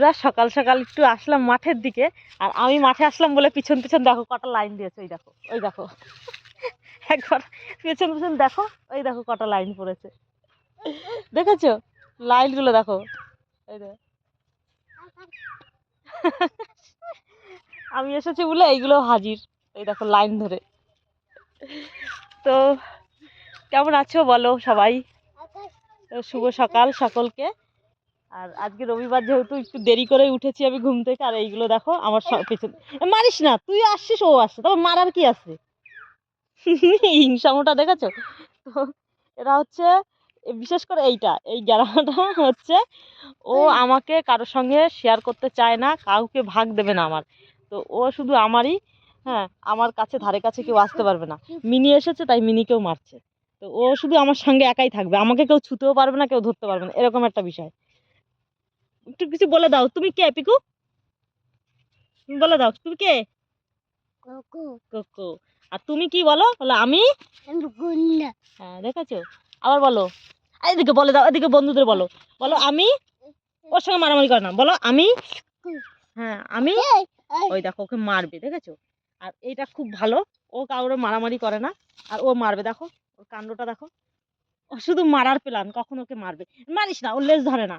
পুরা সকাল সকাল একটু আসলাম মাঠের দিকে, আর আমি মাঠে আসলাম বলে পিছন পিছন দেখো কটা লাইন দিয়েছে। ওই দেখো, ওই দেখো, একবার পিছন পিছন দেখো, ওই দেখো কটা লাইন পড়েছে, দেখেছো লাইনগুলো দেখো, এই দেখো। আমি এসেছি বলে এইগুলো হাজির, এই দেখো লাইন ধরে। তো কেমন আছো বলো সবাই? শুভ সকাল সকলকে। আর আজকে রবিবার যেহেতু একটু দেরি করে উঠেছি আমি ঘুম থেকে, আর এইগুলো দেখো আমার পেছনে। মারিস না, তুই আসছিস ও আসছে, তবে মারার কি আছে? হিংসামোটা দেখেছো তো? এরা হচ্ছে বিশেষ করে এই গ্যারাটা হচ্ছে, ও আমাকে কারোর সঙ্গে শেয়ার করতে চায় না, কাউকে ভাগ দেবে না আমার। তো ও শুধু আমারই, হ্যাঁ, আমার কাছে ধারে কাছে কেউ আসতে পারবে না। মিনি এসেছে তাই মিনিকেও মারছে। তো ও শুধু আমার সঙ্গে একাই থাকবে, আমাকে কেউ ছুতেও পারবে না, কেউ ধরতে পারবে না, এরকম একটা বিষয়। একটু কিছু বলে দাও, তুমি কে পিকু? বলে দাও তুমি কে? কোকো। আর তুমি কি বলো? বলো আমি। হ্যাঁ দেখেছো, আবার বলো, এদিকে বলে দাও, এদিকে বন্ধুদের বলো, বলো আমি। ওর সঙ্গে মারামারি করে না, বলো আমি। হ্যাঁ আমি। ওই দেখো ওকে মারবে, দেখেছো? আর এইটা খুব ভালো, ও কারোর মারামারি করে না, আর ও মারবে, দেখো ওর কাণ্ডটা দেখো। ও শুধু মারার প্ল্যান, কখন ওকে মারবে। মারিস না, ওর লেজ ধরে না।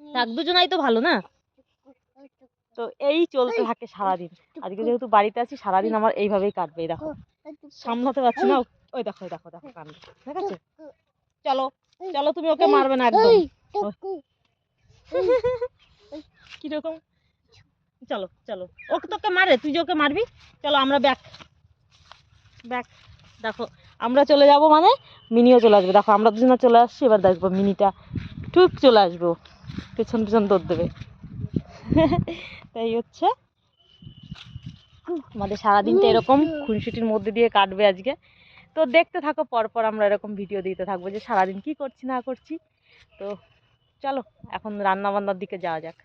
থাক, দুজনাই তো ভালো না? তো এই চলতে থাকে সারাদিন। আজকে যেহেতু বাড়িতে আছি, সারাদিন আমার এইভাবেই কাটবে। দেখো সামলাতে পারছি না। ওই দেখো, ওই দেখো, দেখো কাণ্ড, ঠিক আছে? চলো চলো, তুমি ওকে মারবে না একদম। কিরকম? চলো চলো, ওকে তোকে মারে, তুই যে ওকে মারবি। চলো আমরা ব্যাক ব্যাক। দেখো আমরা চলে যাব মানে মিনিও চলে আসবে। দেখো আমরা দুজনে চলে আসছি, এবার দেখবো মিনিটা ঠিক চলে আসবো, পেছন পেছন দৌড় দেবে। তাই হচ্ছে আমাদের সারাদিনটা এরকম খুনসুটির মধ্যে দিয়ে কাটবে আজকে। তো দেখতে থাকো, পরপর আমরা এরকম ভিডিও দিতে থাকবো যে সারাদিন কি করছি না করছি। তো চলো এখন রান্না বান্নার দিকে যাওয়া যাক।